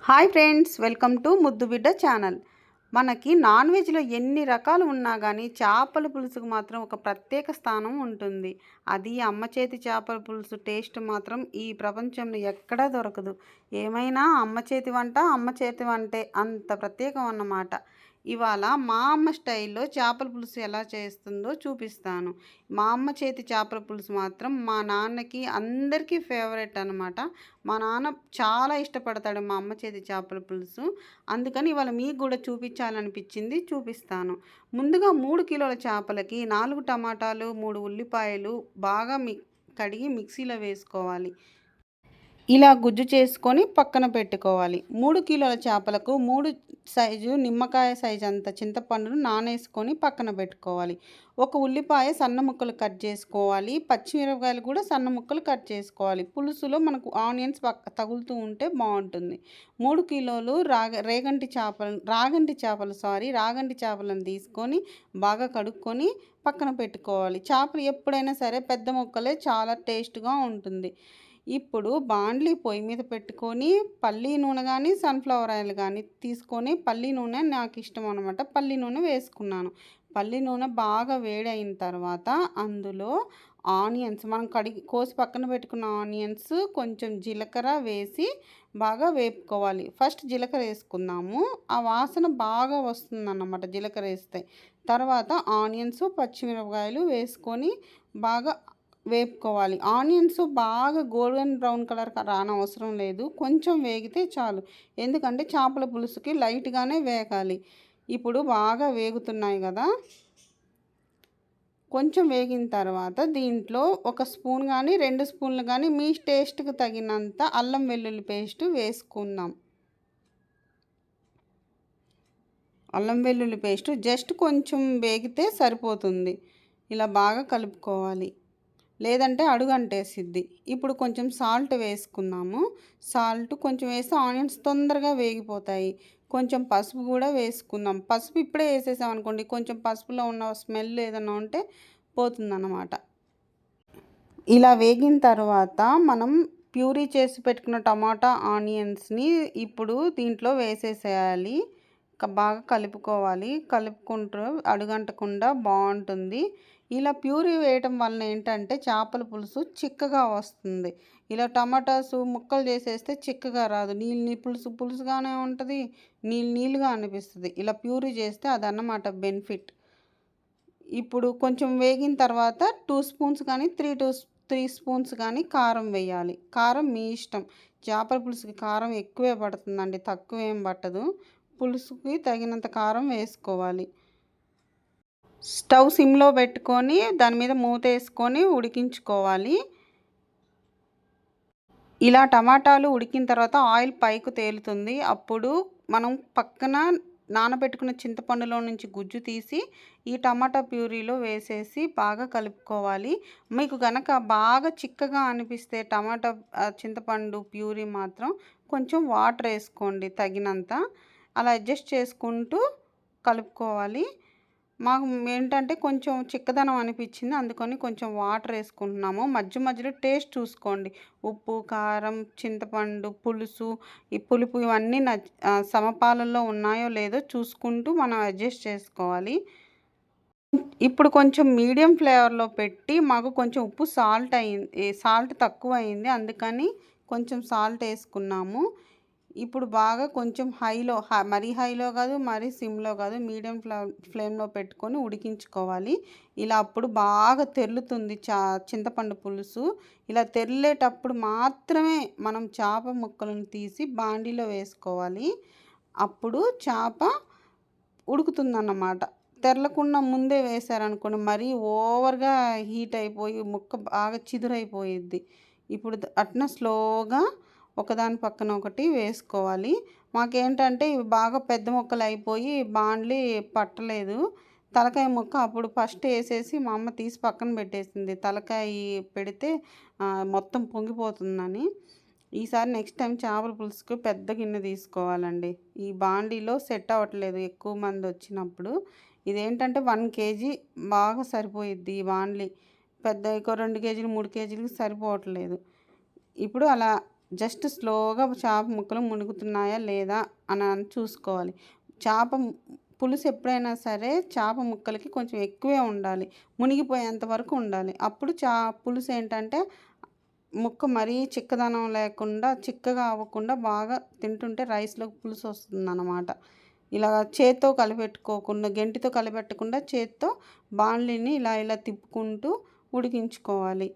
Hi friends, welcome to ముద్దు బిడ్డ channel. మనకి నాన్ వెజ్లో ఎన్ని రకాలు ఉన్నా కానీ చేపల పులుసుకు మాత్రం ఒక ప్రత్యేక స్థానం ఉంటుంది. అది అమ్మ చేతి చేపల పులుసు టేస్ట్ మాత్రం ఈ ప్రపంచంలో ఎక్కడా దొరకదు. ఏమైనా అమ్మ చేతి వంటే అంత ప్రత్యేకం అన్నమాట. ఇవాళ మా అమ్మ స్టైల్లో చేపల పులుసు ఎలా చేస్తుందో చూపిస్తాను. మా అమ్మ చేతి చేపల పులుసు మాత్రం మా నాన్నకి అందరికీ ఫేవరెట్ అనమాట. మా నాన్న చాలా ఇష్టపడతాడు మా అమ్మ చేతి చేపల పులుసు. అందుకని ఇవాళ మీకు కూడా చూపించాలనిపించింది, చూపిస్తాను. ముందుగా 3 కిలోల చేపలకి 4 టమాటాలు, 3 ఉల్లిపాయలు బాగా కడిగి మిక్సీలో వేసుకోవాలి. ఇలా గుజ్జు చేసుకొని పక్కన పెట్టుకోవాలి. 3 కిలోల చేపలకు 3 సైజు నిమ్మకాయ సైజు అంత చింతపండును నానేసుకొని పక్కన పెట్టుకోవాలి. ఒక ఉల్లిపాయ సన్న ముక్కలు కట్ చేసుకోవాలి. పచ్చిమిరపకాయలు కూడా సన్న ముక్కలు కట్ చేసుకోవాలి. పులుసులో మనకు ఆనియన్స్ తగులుతూ ఉంటే బాగుంటుంది. 3 కిలోలు రాగంటి చేపలను తీసుకొని బాగా కడుక్కొని పక్కన పెట్టుకోవాలి. చేపలు ఎప్పుడైనా సరే పెద్ద ముక్కలే చాలా టేస్ట్గా ఉంటుంది. ఇప్పుడు బాండ్లీ పొయ్యి మీద పెట్టుకొని పల్లి నూనె కానీ సన్ఫ్లవర్ ఆయిల్ కానీ తీసుకొని, పల్లి నూనె నాకు ఇష్టం అనమాట, పల్లి నూనె వేసుకున్నాను. పల్లి నూనె బాగా వేడైన తర్వాత అందులో ఆనియన్స్, మనం కోసి పక్కన పెట్టుకున్న ఆనియన్స్, కొంచెం జీలకర్ర వేసి బాగా వేపుకోవాలి. ఫస్ట్ జీలకర్ర వేసుకుందాము, ఆ వాసన బాగా వస్తుందన్నమాట జీలకర్ర వేస్తే. తర్వాత ఆనియన్స్, పచ్చిమిరపకాయలు వేసుకొని బాగా వేపుకోవాలి. ఆనియన్స్ బాగా గోల్డెన్ బ్రౌన్ కలర్ రానవసరం లేదు, కొంచెం వేగితే చాలు. ఎందుకంటే చేపల పులుసుకి లైట్గానే వేగాలి. ఇప్పుడు బాగా వేగుతున్నాయి కదా, కొంచెం వేగిన తర్వాత దీంట్లో 1 స్పూన్ కానీ 2 స్పూన్లు కానీ మీ టేస్ట్కి తగినంత అల్లం వెల్లుల్లి పేస్ట్ వేసుకుందాం. అల్లం వెల్లుల్లి పేస్ట్ జస్ట్ కొంచెం వేగితే సరిపోతుంది. ఇలా బాగా కలుపుకోవాలి, లేదంటే అడుగంటేసిద్ది. ఇప్పుడు కొంచెం సాల్ట్ వేసుకుందాము. సాల్ట్ కొంచెం వేస్తే ఆనియన్స్ తొందరగా వేగిపోతాయి. కొంచెం పసుపు కూడా వేసుకుందాం. పసుపు ఇప్పుడే వేసేసామనుకోండి, కొంచెం పసుపులో ఉన్న స్మెల్ ఏదైనా ఉంటే పోతుందన్నమాట. ఇలా వేగిన తర్వాత మనం ప్యూరీ చేసి పెట్టుకున్న టమాటా ఆనియన్స్ని ఇప్పుడు దీంట్లో వేసేసేయాలి. బాగా కలుపుకోవాలి. కలుపుకుంటూ అడుగంటకుండా బాగుంటుంది. ఇలా ప్యూరీ వేయటం వలన ఏంటంటే చేపల పులుసు చిక్కగా వస్తుంది. ఇలా టమాటాసు ముక్కలు చేసేస్తే చిక్కగా రాదు, పులుసుగానే ఉంటుంది, నీళ్ళుగా అనిపిస్తుంది. ఇలా ప్యూరీ చేస్తే అదన్నమాట బెనిఫిట్. ఇప్పుడు కొంచెం వేగిన తర్వాత 2 స్పూన్స్ కానీ 3 స్పూన్స్ కానీ కారం వేయాలి. కారం మీ ఇష్టం. చేపల పులుసుకి కారం ఎక్కువే పడుతుందండి, తక్కువ ఏం పట్టదు. పులుసుకి తగినంత కారం వేసుకోవాలి. స్టవ్ సిమ్లో పెట్టుకొని దాని మీద మూత వేసుకొని ఉడికించుకోవాలి. ఇలా టమాటాలు ఉడికిన తర్వాత ఆయిల్ పైకి తేలుతుంది. అప్పుడు మనం పక్కన నానబెట్టుకున్న చింతపండులో నుంచి గుజ్జు తీసి ఈ టమాటా ప్యూరీలో వేసేసి బాగా కలుపుకోవాలి. మీకు గనక బాగా చిక్కగా అనిపిస్తే చింతపండు ప్యూరీ మాత్రం కొంచెం వాటర్ వేసుకోండి తగినంత. అలా అడ్జస్ట్ చేసుకుంటూ కలుపుకోవాలి. మాకు ఏంటంటే కొంచెం చిక్కదనం అనిపించింది, అందుకని కొంచెం వాటర్ వేసుకుంటున్నాము. మధ్యలో టేస్ట్ చూసుకోండి. ఉప్పు, కారం, చింతపండు పులుసు, ఈ పులుపు ఇవన్నీ సమపాలల్లో ఉన్నాయో లేదో చూసుకుంటూ మనం అడ్జస్ట్ చేసుకోవాలి. ఇప్పుడు కొంచెం మీడియం ఫ్లేవర్లో పెట్టి, మాకు కొంచెం సాల్ట్ తక్కువ అయింది, అందుకని కొంచెం సాల్ట్ వేసుకున్నాము. ఇప్పుడు బాగా కొంచెం మరీ హైలో కాదు, మరీ సిమ్లో కాదు, మీడియం ఫ్లేమ్లో పెట్టుకొని ఉడికించుకోవాలి. ఇలా అప్పుడు బాగా తెరులుతుంది చింతపండు పులుసు. ఇలా తెరిలేటప్పుడు మాత్రమే మనం చేప ముక్కలను తీసి బాండీలో వేసుకోవాలి. అప్పుడు చేప ఉడుకుతుందన్నమాట. తెరలకుండా ముందే వేసారనుకోండి, మరీ ఓవర్గా హీట్ అయిపోయి ముక్క బాగా చిదురైపోయిద్ది. ఇప్పుడు అట్లా స్లోగా ఒకదాని పక్కన ఒకటి వేసుకోవాలి. మాకేంటంటే ఇవి బాగా పెద్ద ముక్కలు అయిపోయి బాండ్లీ పట్టలేదు. తలకాయ ముక్క అప్పుడు ఫస్ట్ వేసేసి మా అమ్మ తీసి పక్కన పెట్టేసింది, తలకాయ పెడితే మొత్తం పొంగిపోతుందని. ఈసారి నెక్స్ట్ టైం చేపల పులుసుకు పెద్ద గిన్నె తీసుకోవాలండి. ఈ బాండీలో సెట్ అవ్వట్లేదు ఎక్కువ మంది వచ్చినప్పుడు. ఇదేంటంటే 1 కేజీ బాగా సరిపోయిద్ది ఈ బాండ్లీ. పెద్ద 2 కేజీలు 3 కేజీలకి సరిపోవట్లేదు. ఇప్పుడు అలా జస్ట్ స్లోగా చేప ముక్కలు మునుగుతున్నాయా లేదా అని చూసుకోవాలి. చేప పులుసు ఎప్పుడైనా సరే చేప ముక్కలకి కొంచెం ఎక్కువే ఉండాలి. మునిగిపోయేంత వరకు ఉండాలి. అప్పుడు పులుసు ఏంటంటే ముక్క మరీ చిక్కదనం లేకుండా, చిక్కగా అవ్వకుండా బాగా తింటుంటే రైస్‌లోకి పులుసు వస్తుందన్నమాట. ఇలా చేత్తో కలిపెట్టుకోకుండా, గెంటితో కలిపెట్టకుండా చేత్తో బాండ్లీని ఇలా ఇలా తిప్పుకుంటూ ఉడికించుకోవాలి.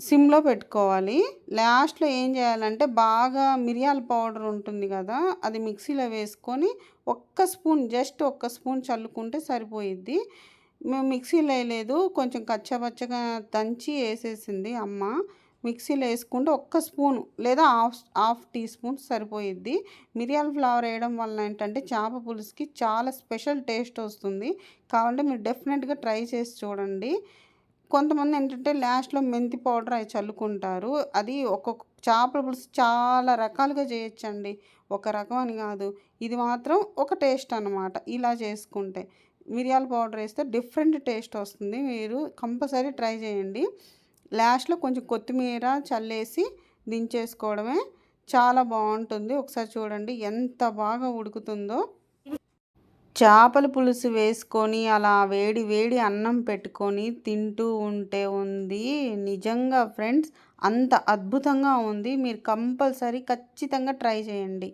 సిమ్‌లో పెట్టుకోవాలి. లాస్ట్‌లో ఏం చేయాలంటే బాగా మిరియాల పౌడర్ ఉంటుంది కదా! అది మిక్సీలో వేసుకొని జస్ట్ ఒక్క స్పూన్ చల్లుకుంటే సరిపోయిద్ది. మేము మిక్సీలో వేయలేదు. కొంచెం కచ్చాపచ్చాగా దంచి ఏసేసింది అమ్మ. మిక్సీలో వేసుకుంటే ఒక్క స్పూను లేదా హాఫ్ టీ స్పూన్ సరిపోయిద్ది. మిరియాల ఫ్లేవర్ వేయడం వలన ఏంటంటే చేప పులుసుకి చాలా స్పెషల్ టేస్ట్ వస్తుంది. కావాలంటే మీరు డెఫినెట్‌గా ట్రై చేసి చూడండి. కొంతమంది ఏంటంటే లాస్ట్‌లో మెంతి పౌడర్ అయి చల్లుకుంటారు. అది ఒక్కొక్క చేపల పులుసు చాలా రకాలుగా చేయొచ్చండి. ఒక రకం అని కాదు. ఇది మాత్రం ఒక టేస్ట్ అనమాట ఇలా చేసుకుంటే. మిరియాల పౌడర్ వేస్తే డిఫరెంట్ టేస్ట్ వస్తుంది. మీరు కంపల్సరీ ట్రై చేయండి. లాస్ట్‌లో కొంచెం కొత్తిమీర చల్లేసి దించేసుకోవడమే. చాలా బావుంటుంది. ఒకసారి చూడండి ఎంత బాగా ఉడుకుతుందో. చేపల పులుసు వేసుకొని అలా వేడి వేడి అన్నం పెట్టుకొని తింటూ ఉంటే ఉంది నిజంగా ఫ్రెండ్స్ అంత అద్భుతంగా ఉంది. మీరు కంపల్సరీ ఖచ్చితంగా ట్రై చేయండి.